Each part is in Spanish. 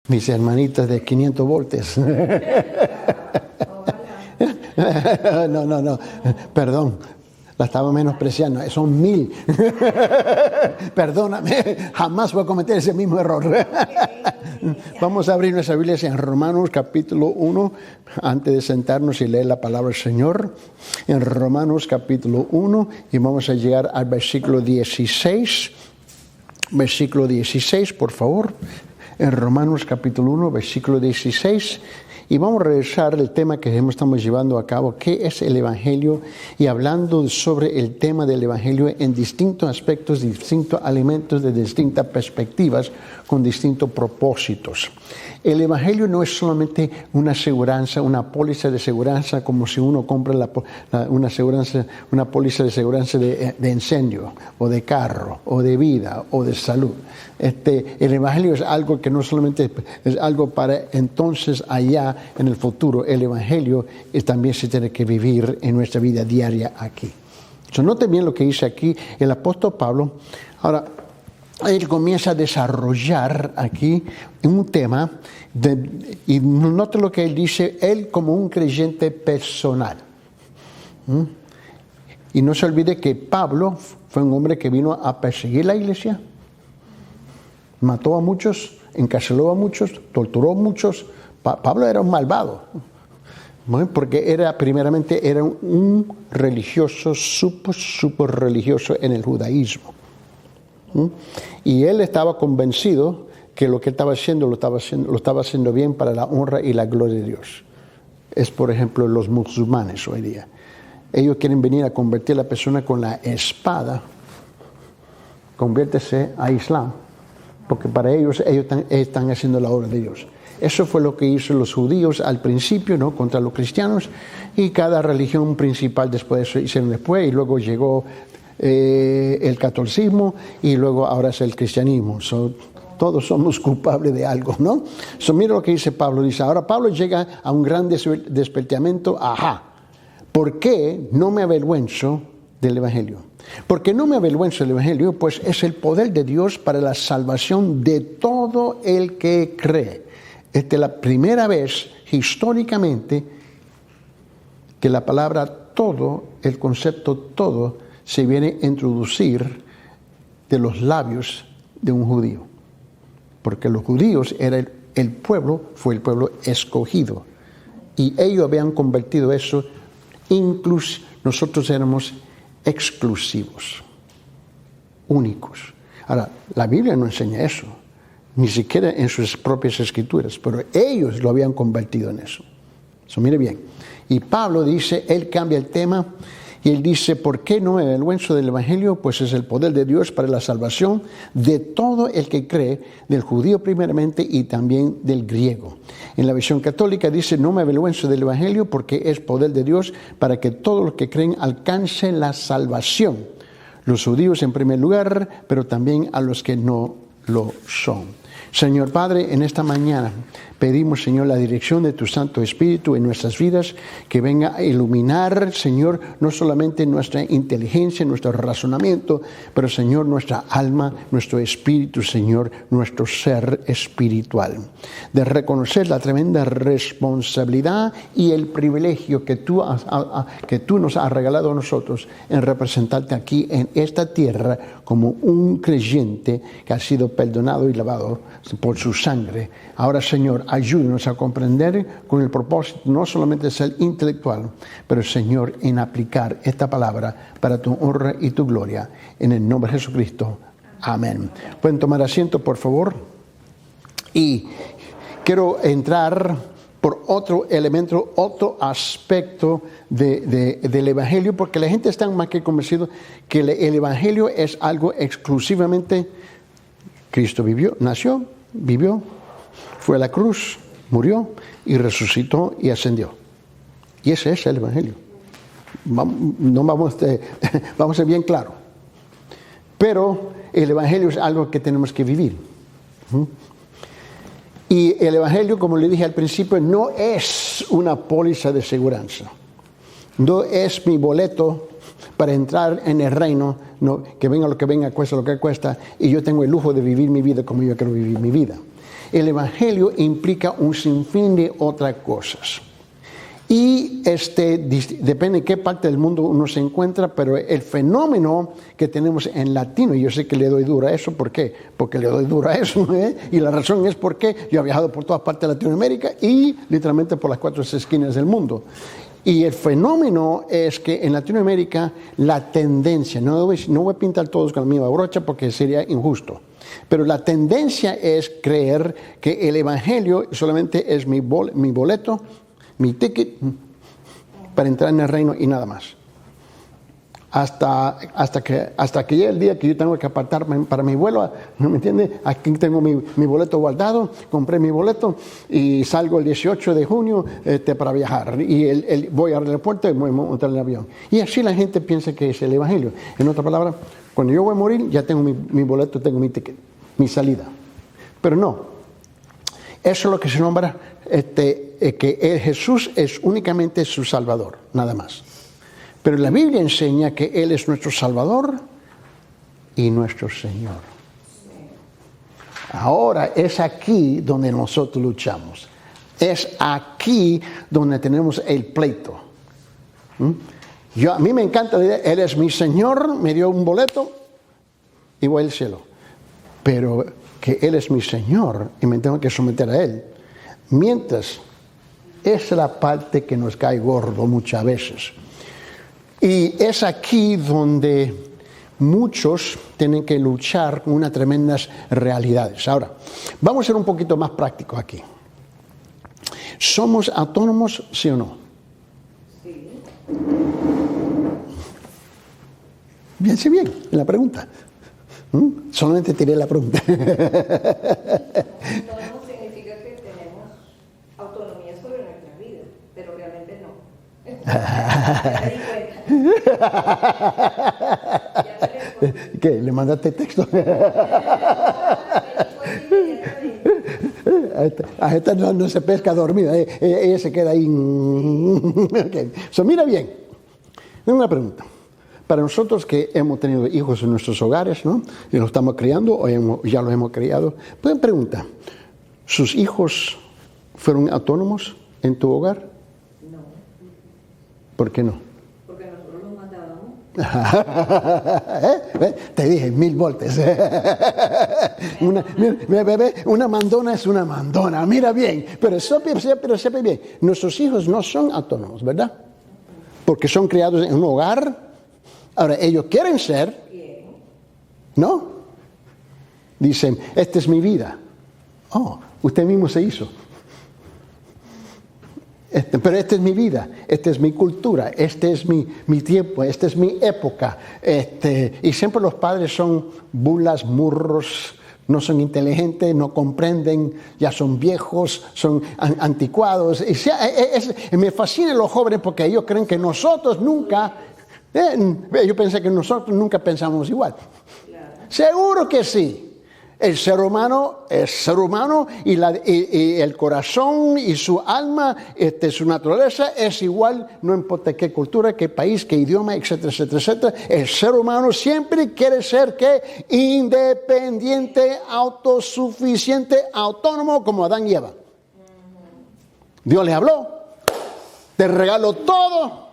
Mis hermanitas de 500 voltios. No, perdón, la estaba menospreciando, son 1000. Perdóname, jamás voy a cometer ese mismo error. Vamos a abrir nuestra Biblia en Romanos capítulo 1, antes de sentarnos y leer la palabra del Señor. En Romanos capítulo 1, y vamos a llegar al versículo 16. Versículo 16, por favor. En Romanos capítulo 1, versículo 16. Y vamos a regresar al tema que estamos llevando a cabo, ¿qué es el Evangelio? Y hablando sobre el tema del Evangelio en distintos aspectos, distintos elementos, de distintas perspectivas, con distintos propósitos. El Evangelio no es solamente una aseguranza, una póliza de aseguranza, como si uno compra una póliza de aseguranza de incendio, o de carro, o de vida, o de salud. El Evangelio es algo que no solamente es algo para entonces allá en el futuro. El Evangelio también se tiene que vivir en nuestra vida diaria aquí. Noten bien lo que dice aquí el apóstol Pablo. Ahora, él comienza a desarrollar aquí un tema, y noten lo que él dice, él como un creyente personal. Y no se olvide que Pablo fue un hombre que vino a perseguir la iglesia, mató a muchos, encarceló a muchos, torturó a muchos. Pablo era un malvado, porque primeramente era un religioso, súper religioso en el judaísmo. Y él estaba convencido que lo que estaba haciendo lo estaba haciendo bien para la honra y la gloria de Dios. Es, por ejemplo, los musulmanes hoy día. Ellos quieren venir a convertir a la persona con la espada. Conviértese a Islam, porque para ellos están haciendo la obra de Dios. Eso fue lo que hizo los judíos al principio, ¿no?, contra los cristianos, y cada religión principal después de eso hicieron después, y luego llegó el catolicismo, y luego ahora es el cristianismo. Todos somos culpables de algo, ¿no? Mira lo que dice Pablo. Dice, ahora Pablo llega a un gran despertamiento. ¿Por qué no me avergüenzo del Evangelio? Porque no me avergüenzo del Evangelio, pues es el poder de Dios para la salvación de todo el que cree. Esta es la primera vez históricamente que la palabra todo, el concepto todo, se viene a introducir de los labios de un judío. Porque los judíos eran el pueblo, fue el pueblo escogido. Y ellos habían convertido eso, incluso nosotros éramos exclusivos, únicos. Ahora, la Biblia no enseña eso, ni siquiera en sus propias escrituras, pero ellos lo habían convertido en eso. Mire bien. Y Pablo dice, él cambia el tema, y él dice, ¿por qué no me avergüenzo del Evangelio? Pues es el poder de Dios para la salvación de todo el que cree, del judío primeramente y también del griego. En la versión católica dice, no me avergüenzo del Evangelio porque es poder de Dios para que todos los que creen alcancen la salvación. Los judíos en primer lugar, pero también a los que no lo son. Señor Padre, en esta mañana pedimos, Señor, la dirección de tu Santo Espíritu en nuestras vidas, que venga a iluminar, Señor, no solamente nuestra inteligencia, nuestro razonamiento, pero, Señor, nuestra alma, nuestro espíritu, Señor, nuestro ser espiritual. De reconocer la tremenda responsabilidad y el privilegio que tú nos has regalado a nosotros en representarte aquí en esta tierra como un creyente que ha sido perdonado y lavado por su sangre. Ahora, Señor, ayúdanos a comprender con el propósito no solamente de ser intelectual, pero, Señor, en aplicar esta palabra para tu honra y tu gloria. En el nombre de Jesucristo. Amén. Pueden tomar asiento, por favor. Y quiero entrar por otro elemento, otro aspecto del Evangelio, porque la gente está más que convencido que el Evangelio es algo exclusivamente Cristo vivió, nació, vivió, fue a la cruz, murió y resucitó y ascendió. Y ese es el Evangelio. Vamos a ser bien claros. Pero el Evangelio es algo que tenemos que vivir. Y el Evangelio, como le dije al principio, no es una póliza de seguranza. No es mi boleto para entrar en el reino, no, que venga lo que venga, cuesta lo que cuesta, y yo tengo el lujo de vivir mi vida como yo quiero vivir mi vida. el Evangelio implica un sinfín de otras cosas. Y depende de qué parte del mundo uno se encuentra, pero el fenómeno que tenemos en latino, y yo sé que le doy duro a eso, ¿por qué? Porque le doy duro a eso, y la razón es porque yo he viajado por todas partes de Latinoamérica y literalmente por las 4 esquinas del mundo. Y el fenómeno es que en Latinoamérica la tendencia, no voy a pintar todos con la misma brocha porque sería injusto, pero la tendencia es creer que el Evangelio solamente es mi boleto, mi ticket para entrar en el reino y nada más. Hasta que llegue el día que yo tengo que apartarme para mi vuelo, ¿no me entiende? Aquí tengo mi boleto guardado, compré mi boleto y salgo el 18 de junio para viajar. Y voy al aeropuerto y voy a montar el avión. Y así la gente piensa que es el Evangelio. En otras palabras, cuando yo voy a morir, ya tengo mi boleto, tengo mi ticket, mi salida. Pero no. Eso es lo que se nombra que Jesús es únicamente su Salvador, nada más. Pero la Biblia enseña que Él es nuestro Salvador y nuestro Señor. Ahora es aquí donde nosotros luchamos. Es aquí donde tenemos el pleito. A mí me encanta la idea, Él es mi Señor, me dio un boleto y voy al cielo. Pero que Él es mi Señor y me tengo que someter a Él. Mientras, esa es la parte que nos cae gordo muchas veces. Y es aquí donde muchos tienen que luchar con unas tremendas realidades. Ahora, vamos a ser un poquito más prácticos aquí. ¿Somos autónomos, sí o no? Sí. Piense bien en la pregunta. Solamente tiré la pregunta. Autónomo significa que tenemos autonomía sobre nuestra vida, pero realmente no. Ya me di cuenta. ¿Qué? ¿Le mandaste texto? A esta no se pesca dormida, ella se queda ahí. Okay. Mira bien, tengo una pregunta. Para nosotros que hemos tenido hijos en nuestros hogares, ¿no? Y los estamos criando o ya los hemos criado, pueden preguntar, ¿sus hijos fueron autónomos en tu hogar? No. ¿Por qué no? Porque nosotros los mandábamos. Te dije 1000 voltes. Una mandona es una mandona, mira bien, pero sepa bien, nuestros hijos no son autónomos, ¿verdad? Porque son criados en un hogar. Ahora, ellos quieren ser, ¿no? Dicen, esta es mi vida. Oh, usted mismo se hizo. Pero esta es mi vida, esta es mi cultura, este es mi tiempo, esta es mi época. Y siempre los padres son bulas, murros, no son inteligentes, no comprenden, ya son viejos, son anticuados. Y me fascinan los jóvenes porque ellos creen que nosotros nunca... yo pensé que nosotros nunca pensamos igual. Claro. Seguro que sí. El ser humano es ser humano y el corazón y su alma, su naturaleza es igual, no importa qué cultura, qué país, qué idioma, etcétera, etcétera, etcétera. El ser humano siempre quiere ser ¿qué? Independiente, autosuficiente, autónomo como Adán y Eva. Dios les habló, te regalo todo.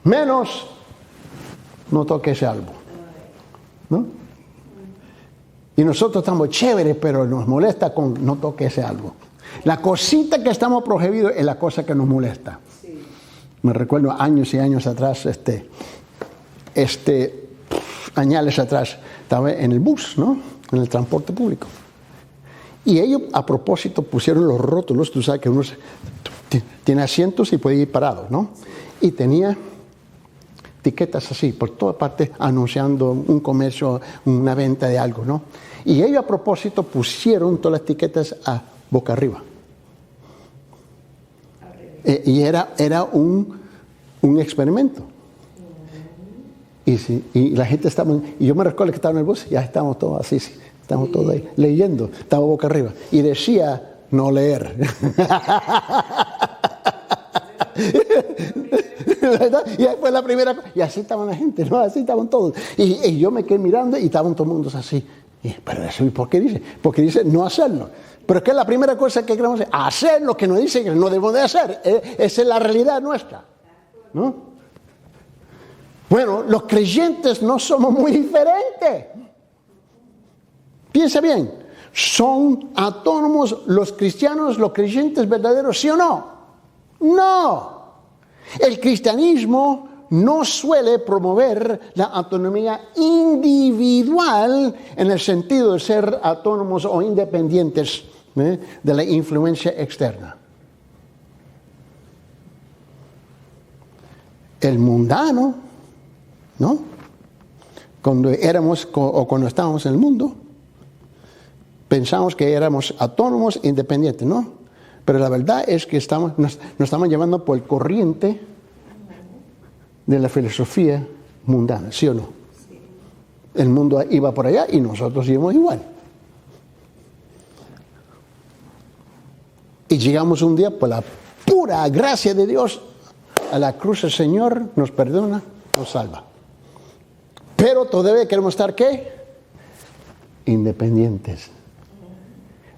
Menos, no toque ese árbol, ¿no? Y nosotros estamos chéveres, pero nos molesta con no toque ese árbol. La cosita que estamos prohibidos es la cosa que nos molesta. Sí. Me recuerdo años y años atrás, años atrás, estaba en el bus, ¿no? En el transporte público. Y ellos a propósito pusieron los rótulos, tú sabes que uno tiene asientos y puede ir parado, ¿no? Y tenía etiquetas así, por todas partes, anunciando un comercio, una venta de algo, ¿no? Y ellos a propósito pusieron todas las etiquetas a boca arriba. Y era un experimento. Y la gente estaba, y yo me recuerdo que estaba en el bus, ya estábamos todos así, estábamos todos ahí, leyendo, estaba boca arriba. Y decía, no leer. ¿Verdad? Y después la primera cosa, y así estaban la gente, ¿no? Así estaban todos. Y yo me quedé mirando y estaban todo el mundo así. Pero eso, ¿y por qué dice? Porque dice no hacerlo. Pero ¿qué es la primera cosa que queremos hacer? Hacer lo que nos dice que no debemos de hacer. Esa es la realidad nuestra, ¿no? Bueno, los creyentes no somos muy diferentes. Piensa bien, ¿son autónomos los cristianos, los creyentes verdaderos, sí o no? No. El cristianismo no suele promover la autonomía individual en el sentido de ser autónomos o independientes de la influencia externa. El mundano, ¿no? Cuando éramos o cuando estábamos en el mundo, pensamos que éramos autónomos, independientes, ¿no? Pero la verdad es que nos estamos llevando por el corriente de la filosofía mundana, ¿sí o no? Sí. El mundo iba por allá y nosotros íbamos igual. Y llegamos un día por la pura gracia de Dios a la cruz. El Señor nos perdona, nos salva. Pero todavía queremos estar, ¿qué? Independientes.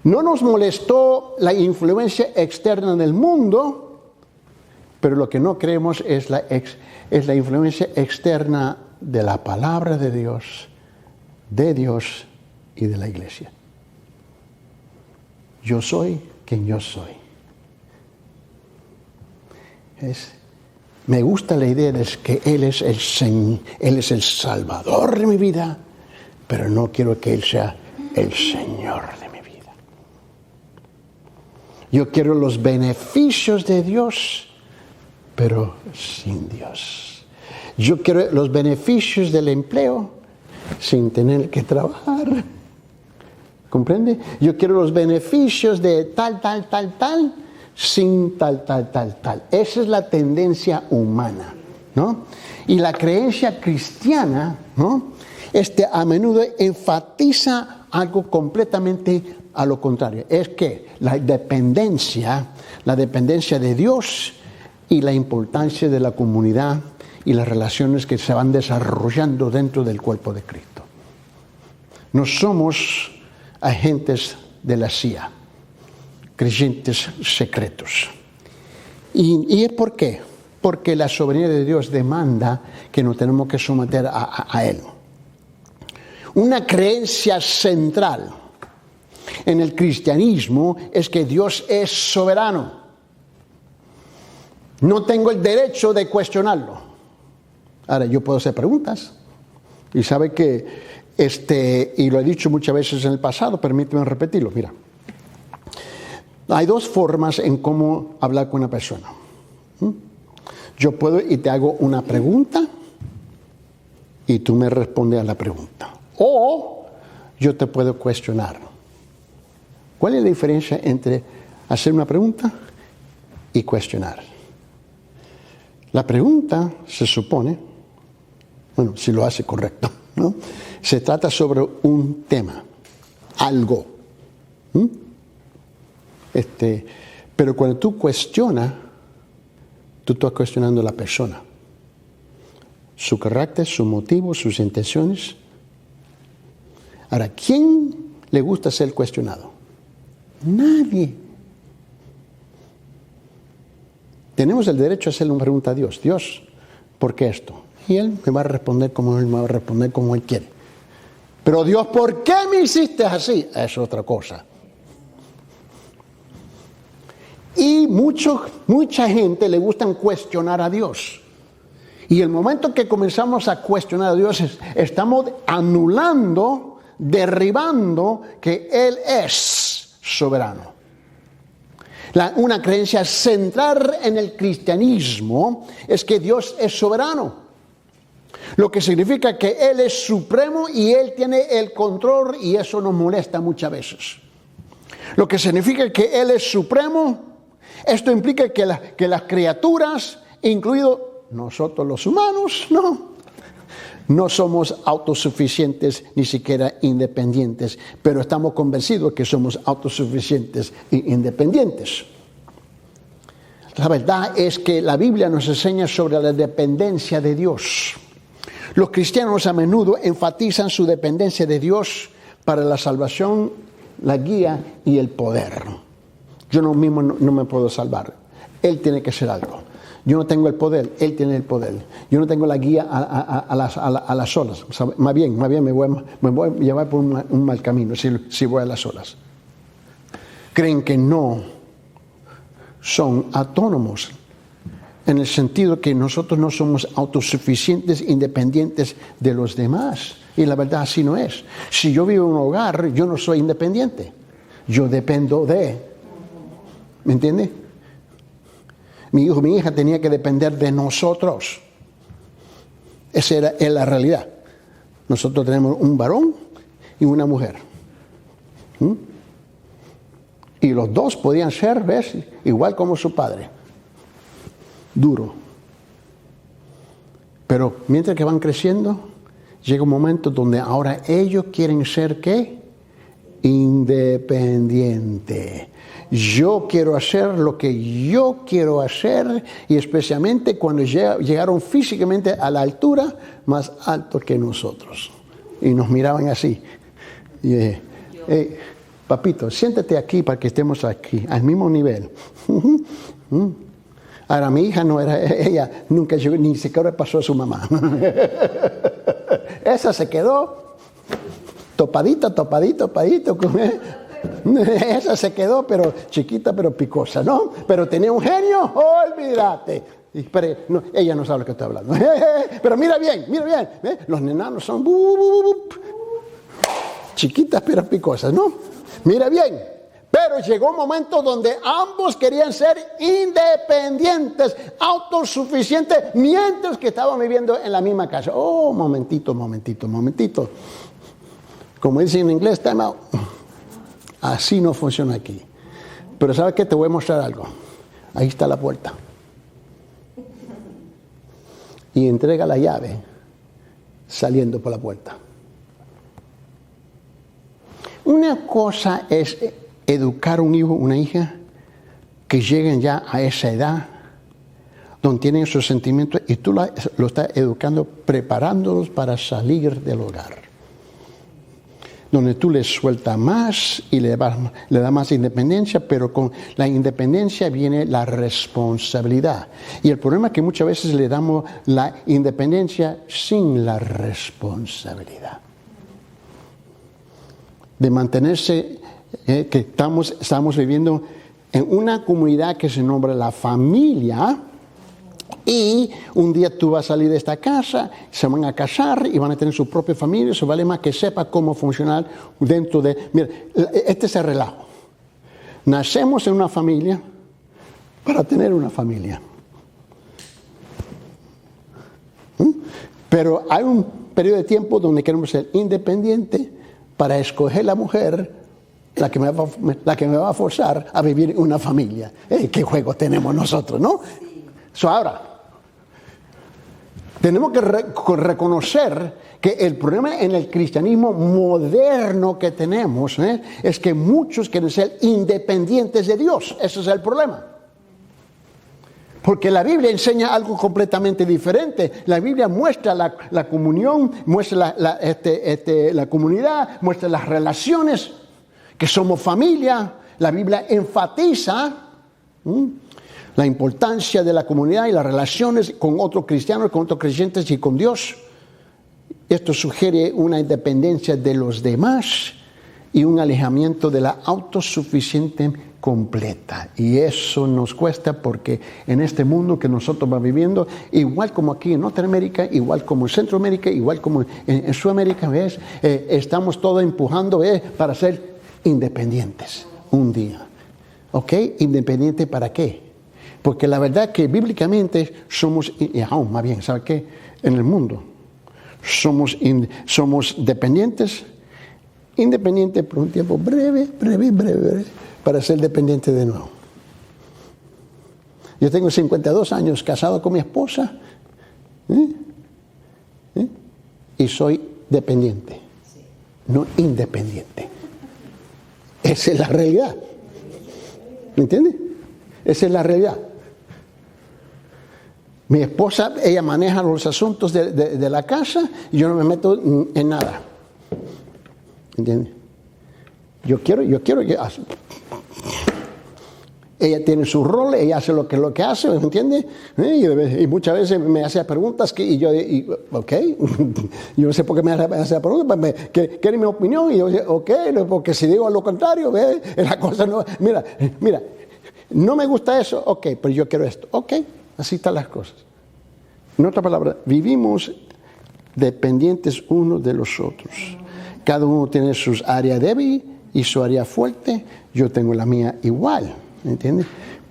No nos molestó la influencia externa del mundo, pero lo que no creemos es la influencia externa de la palabra de Dios y de la iglesia. Yo soy quien yo soy. Me gusta la idea de que Él es el Salvador de mi vida, pero no quiero que Él sea el Señor de mi vida. Yo quiero los beneficios de Dios, pero sin Dios. Yo quiero los beneficios del empleo sin tener que trabajar. ¿Comprende? Yo quiero los beneficios de tal, sin tal. Esa es la tendencia humana, ¿no? Y la creencia cristiana, ¿no? A menudo enfatiza algo completamente a lo contrario. Es que la dependencia de Dios y la importancia de la comunidad y las relaciones que se van desarrollando dentro del cuerpo de Cristo. No somos agentes de la CIA, creyentes secretos. ¿Y por qué? Porque la soberanía de Dios demanda que nos tenemos que someter a Él. Una creencia central en el cristianismo es que Dios es soberano. No tengo el derecho de cuestionarlo. Ahora, yo puedo hacer preguntas. Y sabe que, y lo he dicho muchas veces en el pasado, permíteme repetirlo. Mira, hay dos formas en cómo hablar con una persona. Yo puedo y te hago una pregunta y tú me respondes a la pregunta. O yo te puedo cuestionar. ¿Cuál es la diferencia entre hacer una pregunta y cuestionar? La pregunta se supone, bueno, si lo hace correcto, ¿no? Se trata sobre un tema, algo. Pero cuando tú cuestionas, tú estás cuestionando a la persona. Su carácter, su motivo, sus intenciones. Ahora, ¿quién le gusta ser cuestionado? Nadie. Tenemos el derecho a hacerle una pregunta a Dios. Dios, ¿por qué esto? Y Él me va a responder como Él quiere. Pero Dios, ¿por qué me hiciste así? Es otra cosa. Y mucha gente le gusta cuestionar a Dios. Y el momento que comenzamos a cuestionar a Dios, estamos anulando, derribando que Él es soberano. Una creencia central en el cristianismo es que Dios es soberano. Lo que significa que Él es supremo y Él tiene el control, y eso nos molesta muchas veces. Lo que significa que Él es supremo, esto implica que las criaturas, incluidos nosotros los humanos, no somos autosuficientes ni siquiera independientes, pero estamos convencidos que somos autosuficientes e independientes. La verdad es que la Biblia nos enseña sobre la dependencia de Dios. Los cristianos a menudo enfatizan su dependencia de Dios para la salvación, la guía y el poder. Yo mismo no me puedo salvar. Él tiene que hacer algo. Yo no tengo el poder, Él tiene el poder. Yo no tengo la guía a las olas. O sea, más bien me voy a llevar por un mal camino si voy a las olas. Creen que no son autónomos, en el sentido que nosotros no somos autosuficientes, independientes de los demás. Y la verdad así no es. Si yo vivo en un hogar, yo no soy independiente. Yo dependo de. ¿Me entiende? Mi hijo, mi hija tenía que depender de nosotros. Esa es la realidad. Nosotros tenemos un varón y una mujer. Y los dos podían ser, ¿ves? Igual como su padre. Duro. Pero mientras que van creciendo, llega un momento donde ahora ellos quieren ser, ¿qué? Independiente. Yo quiero hacer lo que yo quiero hacer, y especialmente cuando llegaron físicamente a la altura más alto que nosotros. Y nos miraban así. Y hey, papito, siéntate aquí para que estemos aquí, al mismo nivel. Ahora, mi hija no era, ella nunca llegó, ni siquiera pasó a su mamá. Esa se quedó topadito. Esa se quedó, pero chiquita, pero picosa, ¿no? Pero tenía un genio, olvídate. Pero no, ella no sabe lo que estoy hablando. Pero mira bien. ¿Eh? Los nenanos son chiquitas, pero picosas, ¿no? Mira bien. Pero llegó un momento donde ambos querían ser independientes, autosuficientes, mientras que estaban viviendo en la misma casa. Oh, momentito. Como dicen en inglés, time out. Así no funciona aquí. Pero ¿sabes qué? Te voy a mostrar algo. Ahí está la puerta. Y entrega la llave saliendo por la puerta. Una cosa es educar a un hijo, una hija, que lleguen ya a esa edad donde tienen sus sentimientos y tú lo estás educando, preparándolos para salir del hogar. Donde tú les sueltas más y le das más independencia, pero con la independencia viene la responsabilidad. Y el problema es que muchas veces le damos la independencia sin la responsabilidad. De mantenerse, que estamos viviendo en una comunidad que se nombra la familia. Y un día tú vas a salir de esta casa, se van a casar y van a tener su propia familia. Eso vale más que sepa cómo funcionar dentro de... Mira, este es el relajo. Nacemos en una familia para tener una familia. Pero hay un periodo de tiempo donde queremos ser independientes para escoger la mujer, la que me va a forzar a vivir en una familia. ¿Qué juego tenemos nosotros, no? Ahora, tenemos que reconocer que el problema en el cristianismo moderno que tenemos es que muchos quieren ser independientes de Dios. Ese es el problema. Porque la Biblia enseña algo completamente diferente. La Biblia muestra la comunión, muestra la comunidad, muestra las relaciones, que somos familia. La Biblia enfatiza la importancia de la comunidad y las relaciones con otros cristianos, con otros creyentes y con Dios. Esto sugiere una independencia de los demás y un alejamiento de la autosuficiencia completa. Y eso nos cuesta porque en este mundo que nosotros vamos viviendo, igual como aquí en Norteamérica, igual como en Centroamérica, igual como en Sudamérica, ¿ves? Estamos todos empujando para ser independientes un día. ¿Ok? ¿Independiente para qué? Porque la verdad que bíblicamente somos, y aún más bien, ¿sabe qué? En el mundo somos dependientes, independientes por un tiempo breve, para ser dependientes de nuevo. Yo tengo 52 años casado con mi esposa y soy dependiente, no independiente. Esa es la realidad. ¿Me entiendes? Esa es la realidad. Mi esposa, ella maneja los asuntos de la casa y yo no me meto en nada. ¿Entiendes? Yo quiero que ella tiene su rol, ella hace lo que hace, ¿me entiendes? Y muchas veces me hace preguntas ok, yo no sé por qué me hace preguntas, quiere mi opinión, y yo digo, ok, porque si digo lo contrario, la cosa no, mira, no me gusta eso, ok, pero yo quiero esto, ok, así están las cosas. En otra palabra, vivimos dependientes unos de los otros. Cada uno tiene sus áreas débiles y su área fuerte, yo tengo la mía igual, ¿entiendes?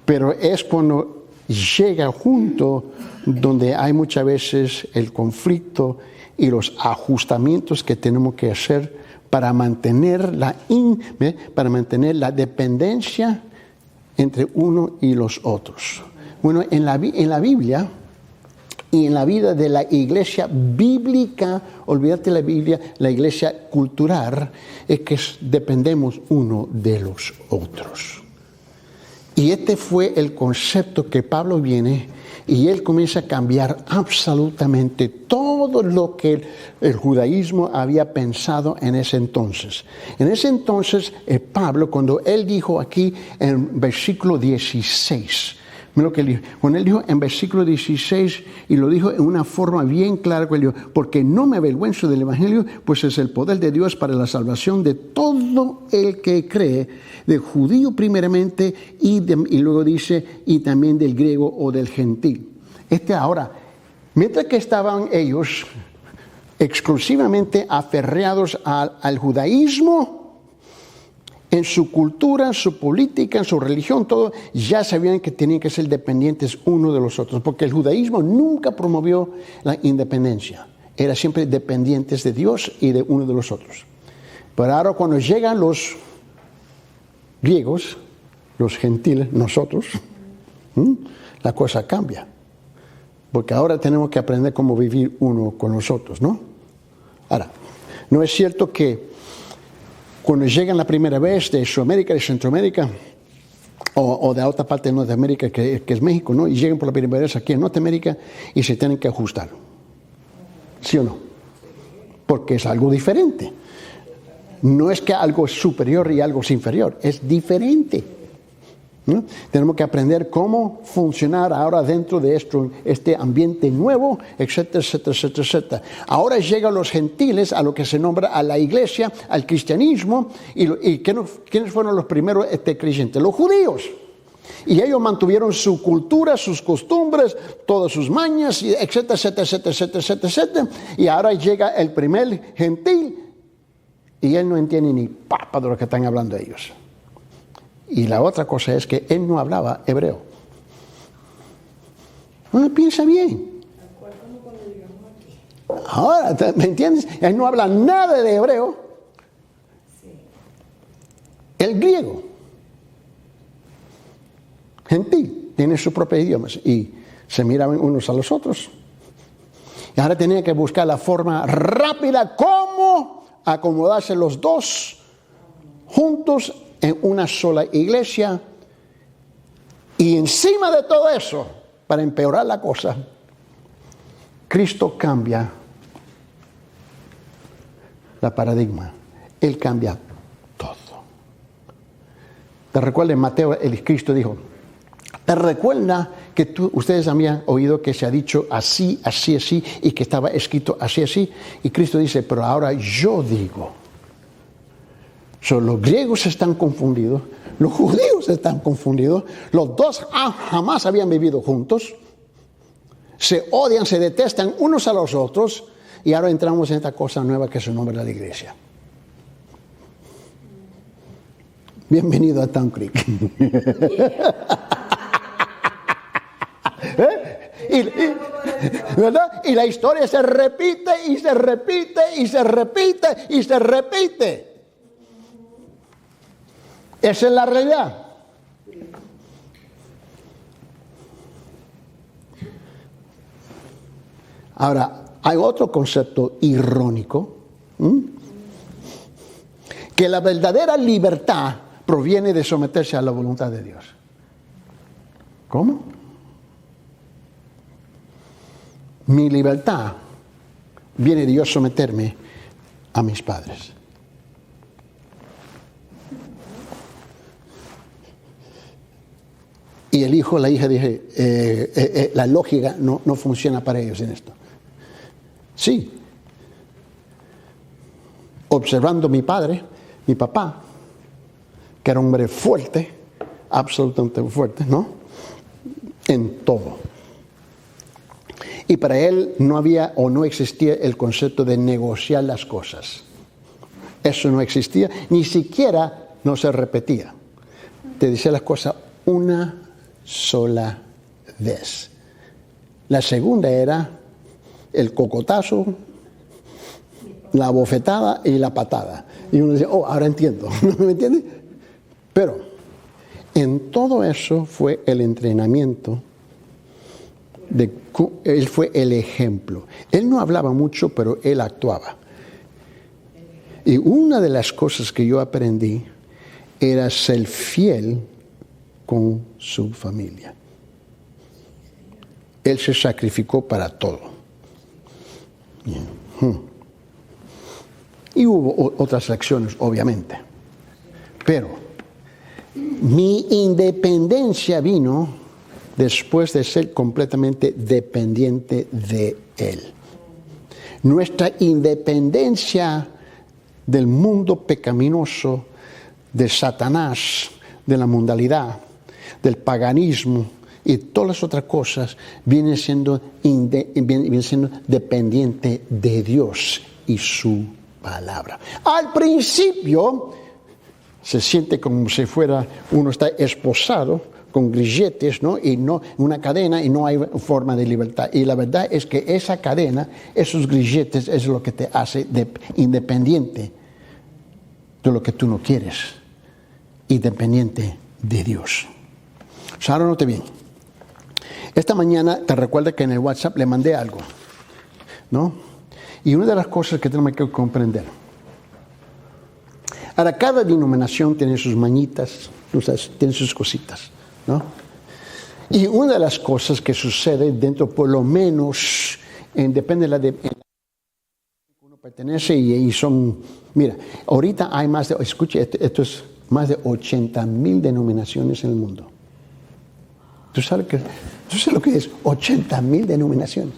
Pero es cuando llega junto donde hay muchas veces el conflicto y los ajustamientos que tenemos que hacer para mantener la dependencia entre uno y los otros. Bueno, en la Biblia y en la vida de la iglesia bíblica, olvídate la Biblia, la iglesia cultural, es que dependemos uno de los otros. Y este fue el concepto que Pablo viene y él comienza a cambiar absolutamente todo lo que el judaísmo había pensado en ese entonces. En ese entonces, Pablo, cuando él dijo aquí en versículo 16, mira lo que él dijo. Cuando él dijo en versículo 16, y lo dijo en una forma bien clara, él dijo, porque no me avergüenzo del evangelio, pues es el poder de Dios para la salvación de todo el que cree, del judío primeramente, y luego dice, y también del griego o del gentil. Ahora, mientras que estaban ellos exclusivamente aferrados al judaísmo, en su cultura, en su política, en su religión, todo, ya sabían que tenían que ser dependientes uno de los otros, porque el judaísmo nunca promovió la independencia, era siempre dependientes de Dios y de uno de los otros. Pero ahora cuando llegan los griegos, los gentiles, nosotros, la cosa cambia, porque ahora tenemos que aprender cómo vivir uno con los otros, ¿no? Ahora, no es cierto que cuando llegan la primera vez de Sudamérica, de Centroamérica, o de otra parte de Norteamérica, que es México, ¿no? Y llegan por la primera vez aquí en Norteamérica y se tienen que ajustar. ¿Sí o no? Porque es algo diferente. No es que algo es superior y algo es inferior, es diferente, ¿no? Tenemos que aprender cómo funcionar ahora dentro de este ambiente nuevo, etcétera, etcétera, etcétera, etcétera. Ahora llegan los gentiles a lo que se nombra a la iglesia, al cristianismo, y ¿quiénes fueron los primeros creyentes? Los judíos. Y ellos mantuvieron su cultura, sus costumbres, todas sus mañas, etcétera, etcétera, etcétera, etcétera, etcétera, etcétera. Y ahora llega el primer gentil y él no entiende ni papa de lo que están hablando ellos. Y la otra cosa es que él no hablaba hebreo. Uno piensa bien. Ahora, ¿me entiendes? Él no habla nada de hebreo. El griego. Gentil. Tiene su propio idioma. Y se miraban unos a los otros. Y ahora tenía que buscar la forma rápida, cómo acomodarse los dos juntos en una sola iglesia. Y encima de todo eso, para empeorar la cosa, Cristo cambia la paradigma. Él cambia todo. ¿Te recuerdas en Mateo, el Cristo dijo, te recuerda que ustedes habían oído que se ha dicho así, así, así, y que estaba escrito así, así? Y Cristo dice, pero ahora yo digo. Los griegos están confundidos, los judíos están confundidos, los dos jamás habían vivido juntos, se odian, se detestan unos a los otros, y ahora entramos en esta cosa nueva que se nombra la iglesia. Bienvenido a Town Creek. ¿Verdad? Y la historia se repite y se repite y se repite y se repite. Esa es la realidad. Ahora, hay otro concepto irónico, que la verdadera libertad proviene de someterse a la voluntad de Dios. ¿Cómo? Mi libertad viene de yo someterme a mis padres. Y el hijo, la hija, dije, la lógica no funciona para ellos en esto. Sí. Observando a mi padre, mi papá, que era un hombre fuerte, absolutamente fuerte, ¿no? En todo. Y para él no había o no existía el concepto de negociar las cosas. Eso no existía, ni siquiera no se repetía. Te decía las cosas una sola vez. La segunda era el cocotazo, la bofetada y la patada. Y uno dice, oh, ahora entiendo. ¿Me entiendes? Pero en todo eso fue el entrenamiento. Él fue el ejemplo. Él no hablaba mucho, pero él actuaba. Y una de las cosas que yo aprendí era ser fiel con su familia. Él se sacrificó para todo. Y hubo otras acciones, obviamente. Pero mi independencia vino después de ser completamente dependiente de Él. Nuestra independencia del mundo pecaminoso, de Satanás, de la mundanalidad, del paganismo y todas las otras cosas, viene siendo dependiente de Dios y su palabra. Al principio se siente como si fuera uno está esposado con grilletes, ¿no? Y no una cadena y no hay forma de libertad. Y la verdad es que esa cadena, esos grilletes es lo que te hace independiente de lo que tú no quieres, independiente de Dios. O sea, ahora note bien. Esta mañana te recuerda que en el WhatsApp le mandé algo, ¿no? Y una de las cosas que tenemos que comprender. Ahora, cada denominación tiene sus mañitas, tiene sus cositas, ¿no? Y una de las cosas que sucede dentro, por lo menos, depende de la que uno pertenece y son, mira, ahorita hay más de, escuche, esto es más de 80,000 denominaciones en el mundo. ¿Tú sabes lo que es 80,000 denominaciones?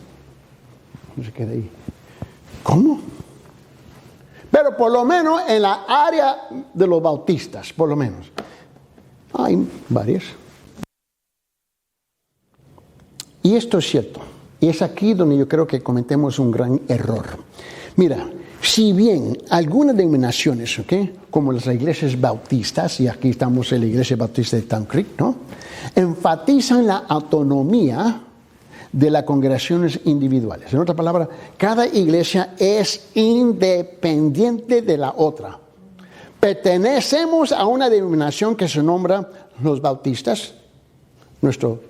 No se queda ahí. ¿Cómo? Pero por lo menos en la área de los bautistas, por lo menos, hay varias. Y esto es cierto. Y es aquí donde yo creo que cometemos un gran error. Mira, si bien algunas denominaciones, ¿okay?, como las iglesias bautistas, y aquí estamos en la iglesia bautista de Town Creek, ¿no?, enfatizan la autonomía de las congregaciones individuales. En otras palabras, cada iglesia es independiente de la otra. Pertenecemos a una denominación que se nombra los bautistas, nuestro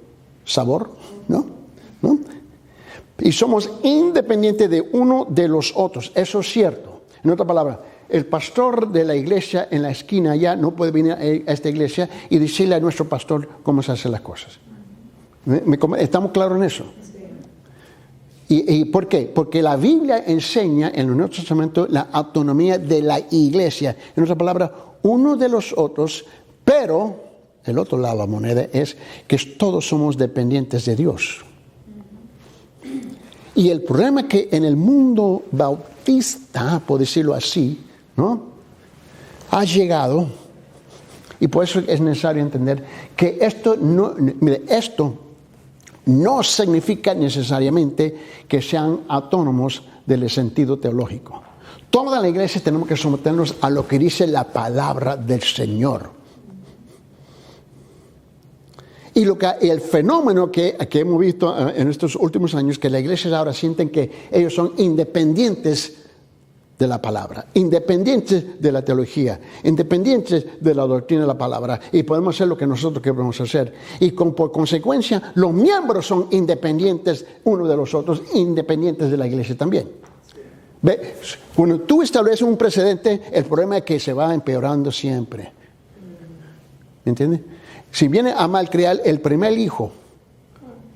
sabor, ¿no? Y somos independientes de uno de los otros. Eso es cierto. En otras palabras, el pastor de la iglesia en la esquina allá no puede venir a esta iglesia y decirle a nuestro pastor cómo se hacen las cosas. ¿Estamos claros en eso? ¿Y por qué? Porque la Biblia enseña en el Nuevo Testamento la autonomía de la iglesia. En otras palabras, uno de los otros, pero el otro lado de la moneda es que todos somos dependientes de Dios. Y el problema es que en el mundo bautista, por decirlo así, ¿no?, ha llegado, y por eso es necesario entender que esto no significa necesariamente que sean autónomos del sentido teológico. Toda la iglesia tenemos que someternos a lo que dice la palabra del Señor. Y el fenómeno que hemos visto en estos últimos años, que las iglesias ahora sienten que ellos son independientes de la palabra, independientes de la teología, independientes de la doctrina de la palabra, y podemos hacer lo que nosotros queremos hacer. Y por consecuencia, los miembros son independientes unos de los otros, independientes de la iglesia también. ¿Ve? Cuando tú estableces un precedente, el problema es que se va empeorando siempre. ¿Me entiendes? Si viene a malcriar el primer hijo,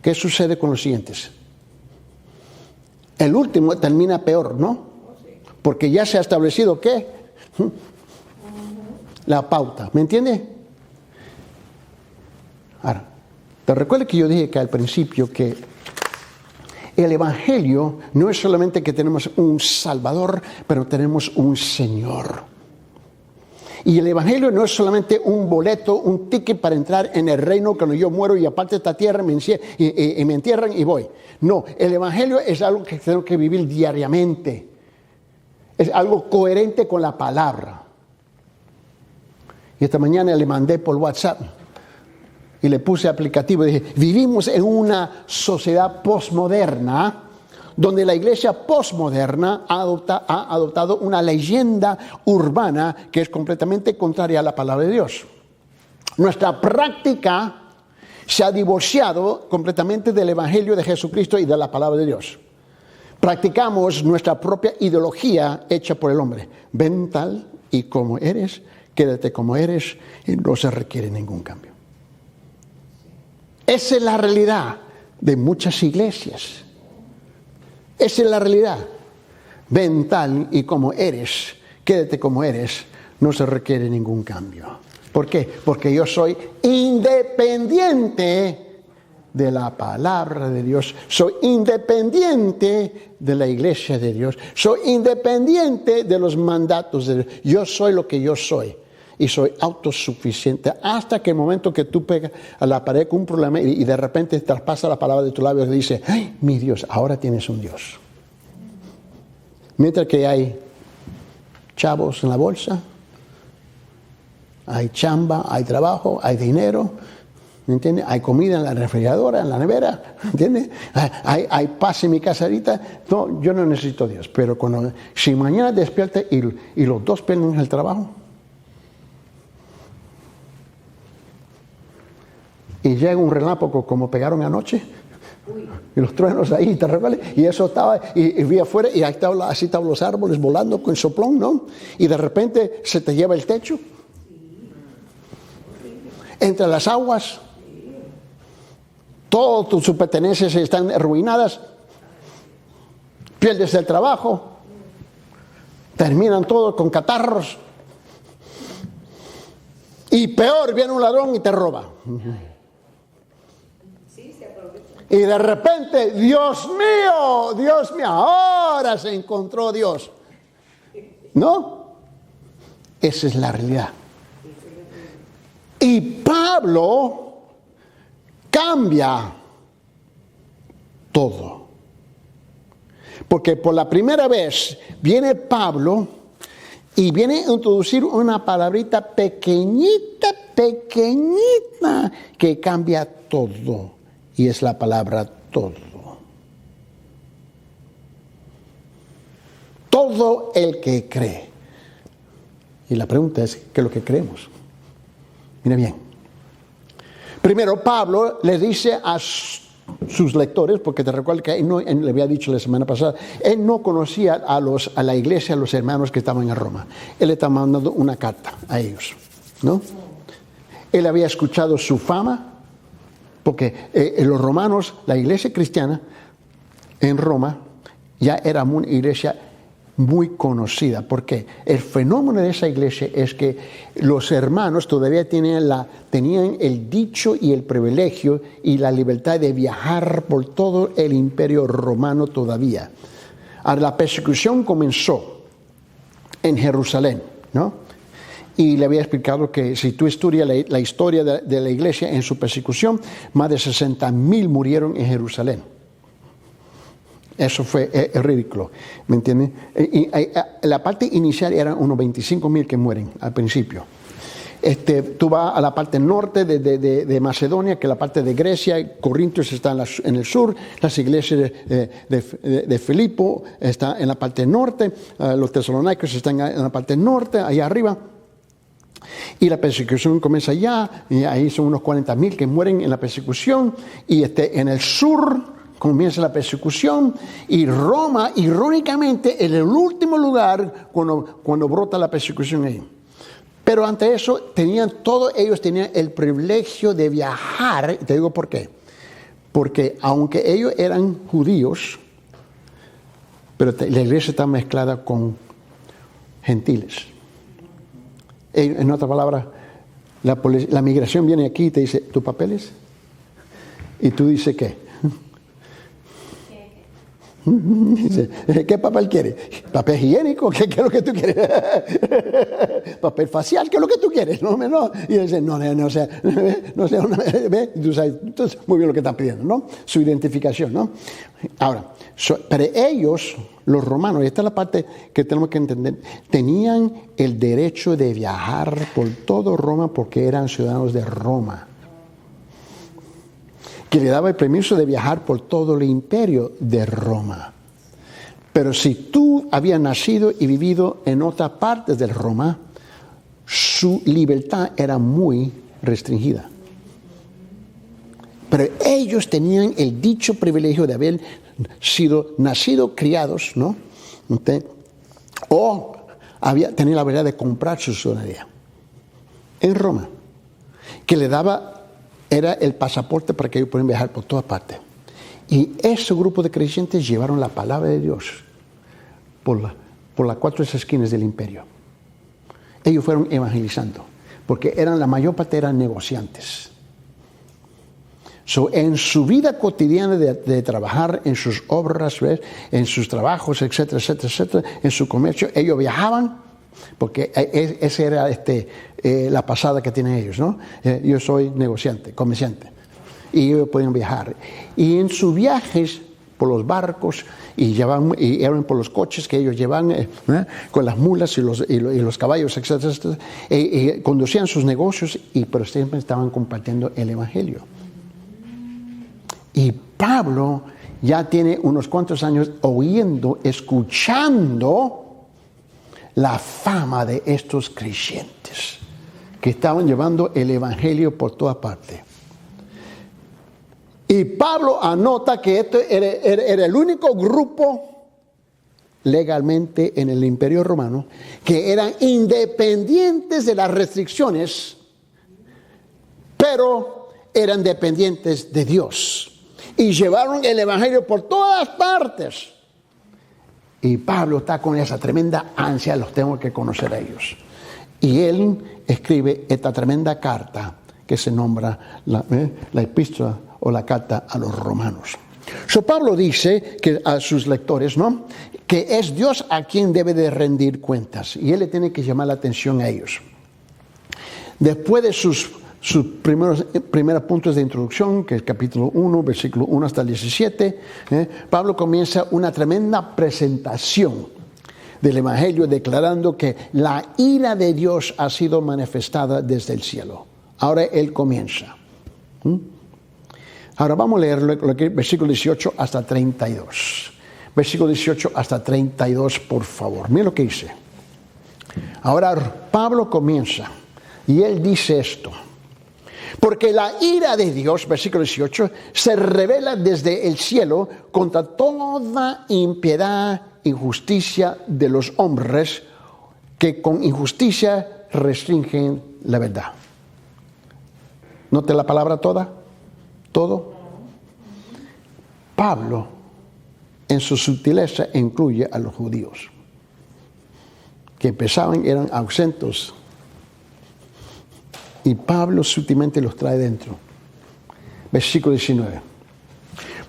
¿qué sucede con los siguientes? El último termina peor, ¿no? Porque ya se ha establecido, ¿qué? La pauta, ¿me entiende? Ahora, Te recuerda que yo dije que al principio que el Evangelio no es solamente que tenemos un Salvador, pero tenemos un Señor. Y el Evangelio no es solamente un boleto, un ticket para entrar en el reino cuando yo muero y aparte de esta tierra me entierran y voy. No, el Evangelio es algo que tengo que vivir diariamente. Es algo coherente con la palabra. Y esta mañana le mandé por WhatsApp y le puse aplicativo. Dije, vivimos en una sociedad postmoderna donde la iglesia postmoderna ha adoptado una leyenda urbana que es completamente contraria a la palabra de Dios. Nuestra práctica se ha divorciado completamente del Evangelio de Jesucristo y de la palabra de Dios. Practicamos nuestra propia ideología hecha por el hombre. Ven tal y como eres, quédate como eres y no se requiere ningún cambio. Esa es la realidad de muchas iglesias. Esa es la realidad. Ven tal y como eres, quédate como eres, no se requiere ningún cambio. ¿Por qué? Porque yo soy independiente de la palabra de Dios, soy independiente de la iglesia de Dios, soy independiente de los mandatos de Dios. Yo soy lo que yo soy y soy autosuficiente hasta que el momento que tú pegas a la pared con un problema y de repente traspasa la palabra de tu labio y dice, ¡ay, mi Dios! Ahora tienes un Dios. Mientras que hay chavos en la bolsa, hay chamba, hay trabajo, hay dinero, ¿entiendes? Hay comida en la refrigeradora, en la nevera, ¿entiendes? Hay paz en mi casa ahorita. No, yo no necesito a Dios, pero si mañana despierta y los dos pierden el trabajo, y llega un relámpago como pegaron anoche, y los truenos ahí, ¿te recuerdas? Y eso estaba, y vi afuera, y ahí estaba, así estaban los árboles volando con soplón, ¿no? Y de repente se te lleva el techo. Entre las aguas, todas tus pertenencias están arruinadas, pierdes el trabajo, terminan todos con catarros, y peor, viene un ladrón y te roba. Y de repente, Dios mío, ahora se encontró Dios. ¿No? Esa es la realidad. Y Pablo cambia todo. Porque por la primera vez viene Pablo y viene a introducir una palabrita pequeñita que cambia todo. Y es la palabra todo. Todo el que cree. Y la pregunta es, ¿qué es lo que creemos? Mira bien. Primero, Pablo le dice a sus lectores, porque te recuerdo que él le había dicho la semana pasada, él no conocía a la iglesia, a los hermanos que estaban en Roma. Él le estaba mandando una carta a ellos, ¿no? Él había escuchado su fama, porque los romanos, la iglesia cristiana en Roma ya era una iglesia muy conocida, porque el fenómeno de esa iglesia es que los hermanos todavía tenían el dicho y el privilegio y la libertad de viajar por todo el imperio romano todavía. Ahora, la persecución comenzó en Jerusalén, ¿no? Y le había explicado que si tú estudias la historia de la iglesia en su persecución, más de 60,000 murieron en Jerusalén. Eso fue ridículo, ¿me entiendes? La parte inicial eran unos 25,000 que mueren al principio. Tú vas a la parte norte de Macedonia, que es la parte de Grecia. Corintios está en el sur, las iglesias de Filipo están en la parte norte, los tesalonicos están en la parte norte, allá arriba. Y la persecución comienza allá, y ahí son unos 40,000 que mueren en la persecución, y en el sur comienza la persecución, y Roma, irónicamente, es el último lugar cuando brota la persecución ahí. Pero ante eso, todos ellos tenían el privilegio de viajar. Te digo por qué. Porque aunque ellos eran judíos, pero la iglesia está mezclada con gentiles. En otra palabra, la migración viene aquí y te dice, ¿tus papeles? ¿Y tú dices qué? Dice, ¿qué papel quieres? ¿Papel higiénico? ¿Qué es lo que tú quieres? ¿Papel facial? ¿Qué es lo que tú quieres? No. Y dice, no sé, ¿ve? Tú sabes, entonces, muy bien lo que están pidiendo, ¿no? Su identificación, ¿no? Ahora, pero ellos, los romanos, y esta es la parte que tenemos que entender, tenían el derecho de viajar por todo Roma porque eran ciudadanos de Roma, que le daba el permiso de viajar por todo el imperio de Roma. Pero si tú habías nacido y vivido en otras partes de Roma, su libertad era muy restringida. Pero ellos tenían el dicho privilegio de haber sido nacidos, criados, ¿no? O tenían la habilidad de comprar su ciudadanía en Roma, que le daba, era el pasaporte para que ellos pudieran viajar por todas partes. Y ese grupo de creyentes llevaron la palabra de Dios por las cuatro esquinas del imperio. Ellos fueron evangelizando, porque la mayor parte eran negociantes. En su vida cotidiana de trabajar, en sus obras, ¿ves? En sus trabajos, etcétera, en su comercio, ellos viajaban, porque esa era la pasada que tienen ellos, ¿no? Yo soy negociante, comerciante, y ellos podían viajar. Y en sus viajes por los barcos y eran por los coches que ellos llevaban con las mulas y los caballos, etcétera, conducían sus negocios, pero siempre estaban compartiendo el evangelio. Y Pablo ya tiene unos cuantos años escuchando la fama de estos creyentes que estaban llevando el evangelio por todas partes. Y Pablo anota que este era el único grupo legalmente en el Imperio Romano que eran independientes de las restricciones, pero eran dependientes de Dios. Y llevaron el evangelio por todas partes. Y Pablo está con esa tremenda ansia, los tengo que conocer a ellos. Y él escribe esta tremenda carta que se nombra la epístola o la carta a los romanos. Pablo dice que a sus lectores, ¿no?, que es Dios a quien debe de rendir cuentas. Y él le tiene que llamar la atención a ellos. Después de sus primeros puntos de introducción, que es capítulo 1, versículo 1 hasta el 17, Pablo comienza una tremenda presentación del Evangelio, declarando que la ira de Dios ha sido manifestada desde el cielo. Ahora él comienza. Ahora vamos a leerlo, versículo 18 hasta 32. Versículo 18 hasta 32, por favor. Mira lo que dice. Ahora Pablo comienza y él dice esto. Porque la ira de Dios, versículo 18, se revela desde el cielo contra toda impiedad, injusticia de los hombres que con injusticia restringen la verdad. ¿Note la palabra toda? ¿Todo? Pablo, en su sutileza, incluye a los judíos, que eran ausentes. Y Pablo sutilmente los trae dentro. Versículo 19.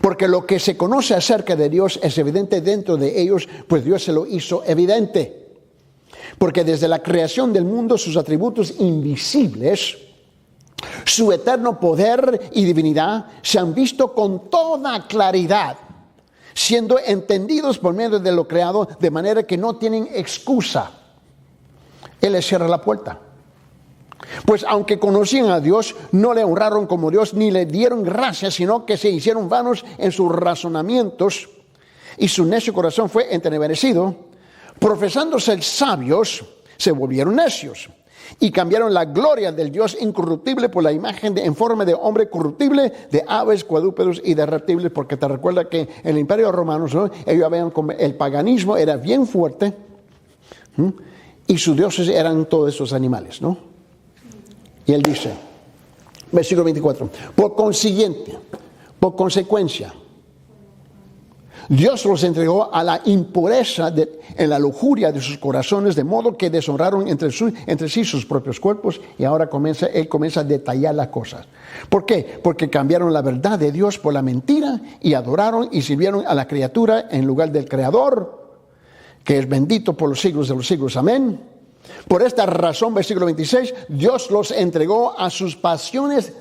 Porque lo que se conoce acerca de Dios es evidente dentro de ellos, pues Dios se lo hizo evidente. Porque desde la creación del mundo sus atributos invisibles, su eterno poder y divinidad, se han visto con toda claridad, siendo entendidos por medio de lo creado, de manera que no tienen excusa. Él les cierra la puerta. Pues aunque conocían a Dios, no le honraron como Dios, ni le dieron gracias, sino que se hicieron vanos en sus razonamientos, y su necio corazón fue entenebrecido. Profesando ser sabios, se volvieron necios, y cambiaron la gloria del Dios incorruptible por la imagen en forma de hombre corruptible, de aves, cuadrúpedos y de reptiles, porque te recuerda que en el Imperio Romano, ¿no?, ellos habían, el paganismo era bien fuerte, y sus dioses eran todos esos animales, ¿no? Y él dice, versículo 24, por consiguiente, por consecuencia, Dios los entregó a la impureza en la lujuria de sus corazones, de modo que deshonraron entre sí sus propios cuerpos, y ahora Él comienza a detallar las cosas. ¿Por qué? Porque cambiaron la verdad de Dios por la mentira y adoraron y sirvieron a la criatura en lugar del Creador, que es bendito por los siglos de los siglos. Amén. Por esta razón, versículo 26, Dios los entregó a sus pasiones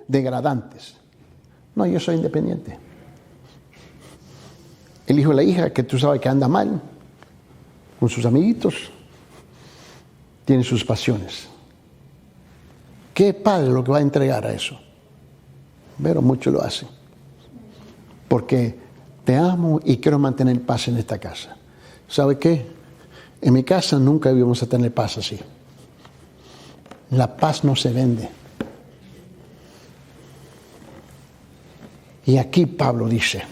degradantes. No, yo soy independiente. El hijo y la hija que tú sabes que anda mal con sus amiguitos, tiene sus pasiones. ¿Qué padre lo que va a entregar a eso? Pero muchos lo hacen. Porque te amo y quiero mantener paz en esta casa. ¿Sabe qué? En mi casa nunca íbamos a tener paz así. La paz no se vende. Y aquí Pablo dice,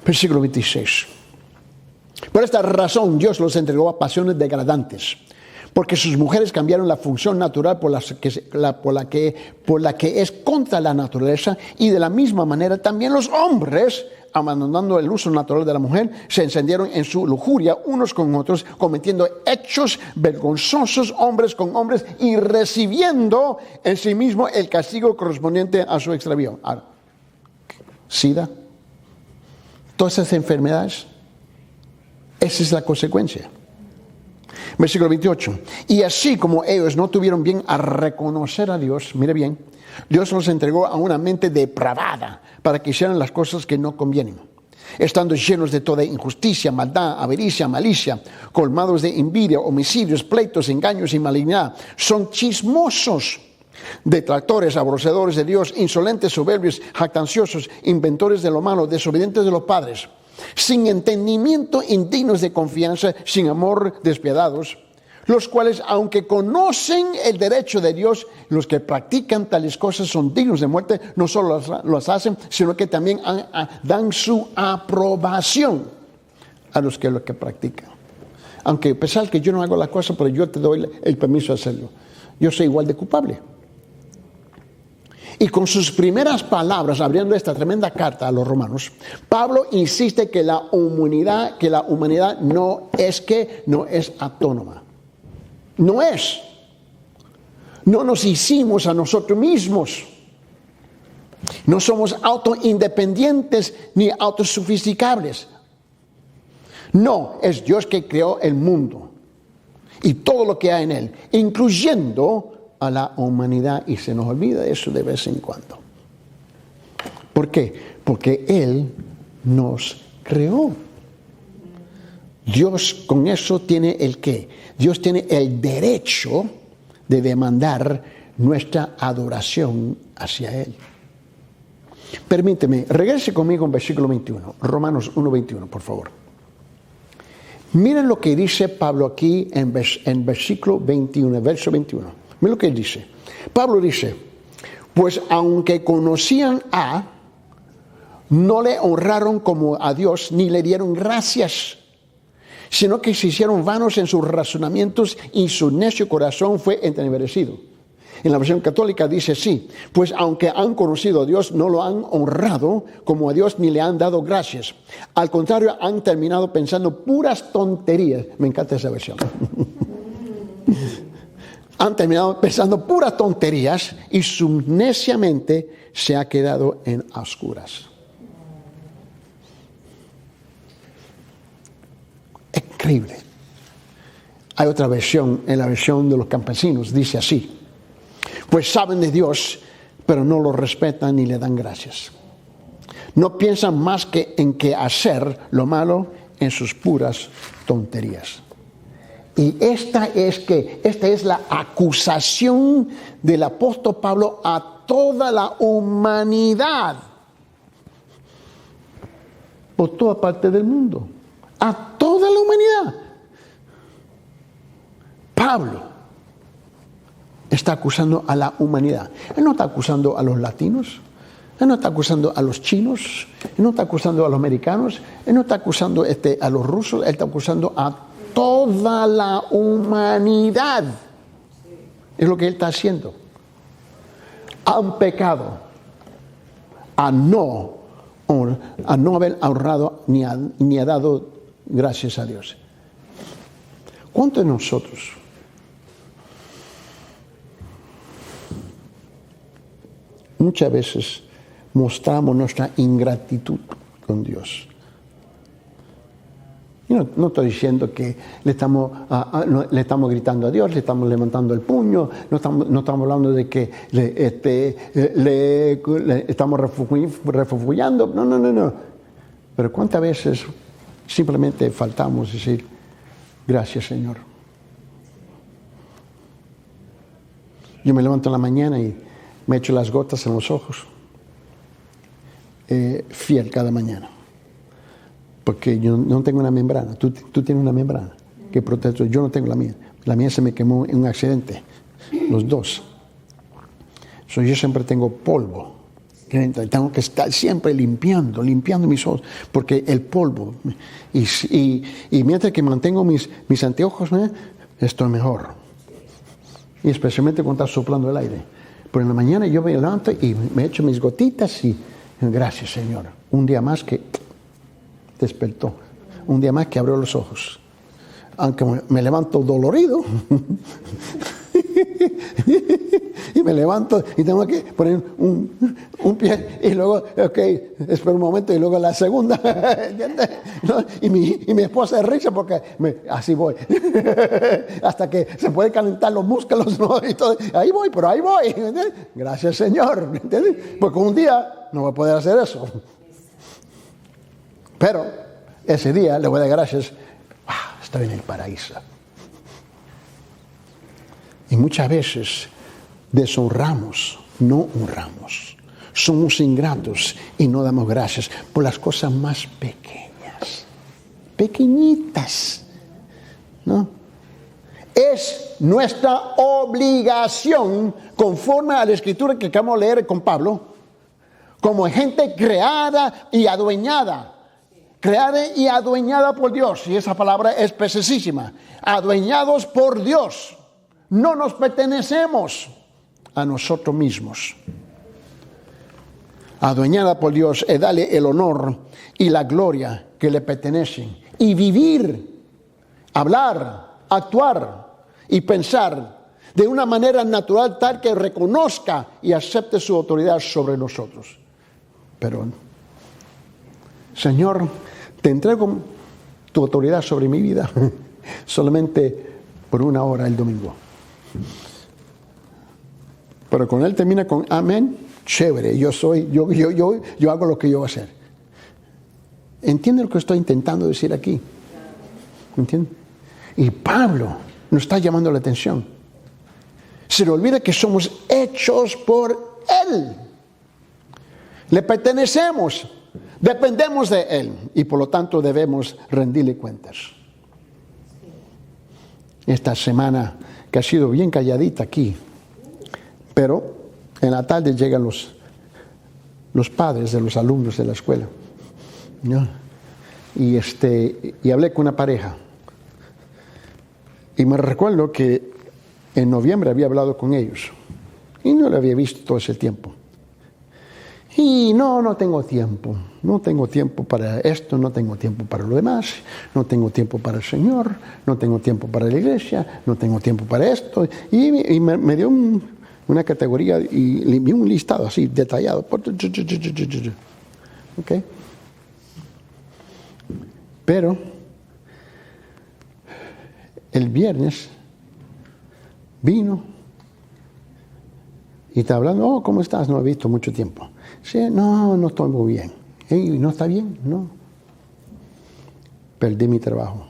versículo 26. Por esta razón Dios los entregó a pasiones degradantes, porque sus mujeres cambiaron la función natural por la que es contra la naturaleza, y de la misma manera también los hombres, abandonando el uso natural de la mujer, se encendieron en su lujuria unos con otros, cometiendo hechos vergonzosos hombres con hombres y recibiendo en sí mismo el castigo correspondiente a su extravío. SIDA, todas esas enfermedades, esa es la consecuencia. Versículo 28. Y así como ellos no tuvieron bien a reconocer a Dios, mire bien, Dios los entregó a una mente depravada para que hicieran las cosas que no convienen, estando llenos de toda injusticia, maldad, avaricia, malicia, colmados de envidia, homicidios, pleitos, engaños y malignidad. Son chismosos, detractores, aborrecedores de Dios, insolentes, soberbios, jactanciosos, inventores de lo malo, desobedientes de los padres, sin entendimiento, indignos de confianza, sin amor, despiadados, los cuales, aunque conocen el derecho de Dios, los que practican tales cosas son dignos de muerte. No solo las hacen, sino que también dan su aprobación a los que practican. Aunque a pesar que yo no hago la cosa, pero yo te doy el permiso de hacerlo, yo soy igual de culpable. Y con sus primeras palabras, abriendo esta tremenda carta a los romanos, Pablo insiste que la humanidad no es autónoma. No es. No nos hicimos a nosotros mismos. No somos autoindependientes ni autosuficicables. No, es Dios que creó el mundo y todo lo que hay en él, incluyendo a la humanidad, y se nos olvida eso de vez en cuando. ¿Por qué? Porque Él nos creó. Dios con eso tiene el qué. Dios tiene el derecho de demandar nuestra adoración hacia Él. Permíteme, regrese conmigo en versículo 21, Romanos 1:21, por favor. Miren lo que dice Pablo aquí en versículo 21, verso 21. Mira lo que él dice. Pablo dice, pues aunque conocían no le honraron como a Dios, ni le dieron gracias, sino que se hicieron vanos en sus razonamientos y su necio corazón fue entenebrecido. En la versión católica dice así, pues aunque han conocido a Dios, no lo han honrado como a Dios ni le han dado gracias. Al contrario, han terminado pensando puras tonterías. Me encanta esa versión. Han terminado pensando puras tonterías y su necia mente se ha quedado en oscuras. Increíble. Hay otra versión, en la versión de los campesinos, dice así. Pues saben de Dios, pero no lo respetan ni le dan gracias. No piensan más que en que hacer lo malo en sus puras tonterías. Y esta es la acusación del apóstol Pablo a toda la humanidad, por toda parte del mundo, a toda la humanidad. Pablo está acusando a la humanidad. Él no está acusando a los latinos, él no está acusando a los chinos, él no está acusando a los americanos, él no está acusando a los rusos, él está acusando a toda la humanidad. Es lo que él está haciendo. Han pecado a no a no haber ahorrado ni ha dado gracias a Dios. ¿Cuántos de nosotros muchas veces mostramos nuestra ingratitud con Dios? Yo no estoy diciendo que le estamos gritando a Dios, le estamos levantando el puño, no estamos hablando de que le estamos refugiando. No. Pero ¿cuántas veces simplemente faltamos decir, gracias Señor? Yo me levanto en la mañana y me echo las gotas en los ojos, fiel cada mañana. Porque yo no tengo una membrana. Tú tienes una membrana que protege. Yo no tengo la mía. La mía se me quemó en un accidente. Los dos. Yo siempre tengo polvo. Tengo que estar siempre limpiando mis ojos. Porque el polvo. Y mientras que mantengo mis anteojos, estoy mejor. Y especialmente cuando está soplando el aire. Pero en la mañana yo me levanto y me echo mis gotitas y gracias Señor. Un día más que despertó. Un día más que abrió los ojos. Aunque me levanto dolorido. Y me levanto y tengo que poner un pie y luego, espero un momento y luego la segunda. ¿Entiendes? ¿No? Y mi esposa se risa porque así voy. Hasta que se pueden calentar los músculos, ¿no? Y todo. Ahí voy, pero ahí voy. ¿Entiendes? Gracias Señor. ¿Entiendes? Porque un día no voy a poder hacer eso. Pero ese día le voy a dar gracias. Estoy en el paraíso. Y muchas veces deshonramos, no honramos. Somos ingratos y no damos gracias por las cosas más pequeñas. Pequeñitas. ¿No? Es nuestra obligación, conforme a la escritura que acabamos de leer con Pablo, como gente creada y adueñada. Creada y adueñada por Dios. Y esa palabra es precisísima. Adueñados por Dios. No nos pertenecemos a nosotros mismos. Adueñada por Dios es darle el honor y la gloria que le pertenecen. Y vivir, hablar, actuar y pensar de una manera natural tal que reconozca y acepte su autoridad sobre nosotros. Pero, Señor, te entrego tu autoridad sobre mi vida solamente por una hora el domingo. Pero con él termina con amén, chévere, yo hago lo que yo voy a hacer. ¿Entiende lo que estoy intentando decir aquí? ¿Entiende? Y Pablo nos está llamando la atención. Se le olvida que somos hechos por él. Le pertenecemos, dependemos de él y por lo tanto debemos rendirle cuentas. Esta semana que ha sido bien calladita aquí, pero en la tarde llegan los padres de los alumnos de la escuela, ¿no? Y hablé con una pareja y me recuerdo que en noviembre había hablado con ellos y no lo había visto todo ese tiempo. Y no tengo tiempo para esto, no tengo tiempo para lo demás, no tengo tiempo para el Señor, no tengo tiempo para la iglesia, no tengo tiempo para esto. Y me dio una categoría y le vi un listado así detallado. ¿Okay? Pero el viernes vino y está hablando, ¿cómo estás? No he visto mucho tiempo. Sí, no estoy muy bien. ¿No está bien? No. Perdí mi trabajo.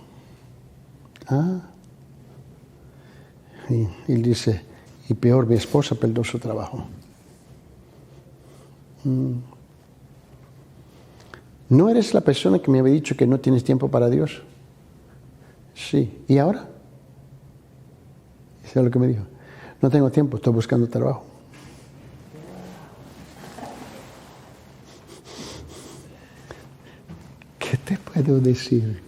Y él dice, y peor, mi esposa perdió su trabajo. ¿No eres la persona que me había dicho que no tienes tiempo para Dios? Sí. ¿Y ahora? ¿Sabes lo que me dijo? No tengo tiempo, estoy buscando trabajo. ¿Qué te puedo decir?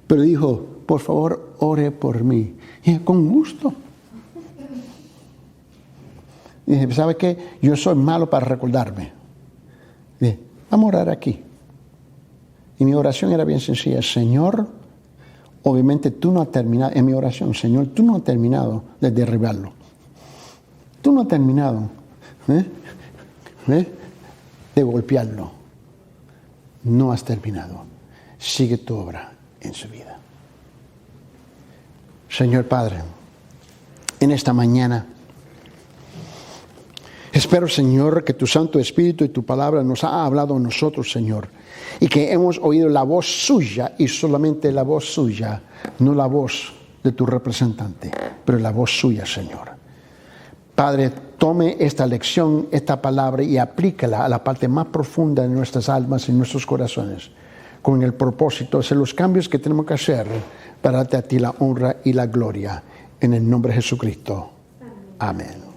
Pero dijo, por favor, ore por mí. Y con gusto. Y dije, ¿sabe qué? Yo soy malo para recordarme. Y dije, vamos a orar aquí. Y mi oración era bien sencilla. Señor, obviamente tú no has terminado, en mi oración, Señor, tú no has terminado de derribarlo. Tú no has terminado de golpearlo. No has terminado. Sigue tu obra en su vida. Señor Padre, en esta mañana, espero, Señor, que tu Santo Espíritu y tu palabra nos ha hablado a nosotros, Señor, y que hemos oído la voz suya y solamente la voz suya, no la voz de tu representante, pero la voz suya, Señor. Padre, tome esta lección, esta palabra y aplícala a la parte más profunda de nuestras almas y nuestros corazones, con el propósito de hacer los cambios que tenemos que hacer para darte a ti la honra y la gloria. En el nombre de Jesucristo. Amén.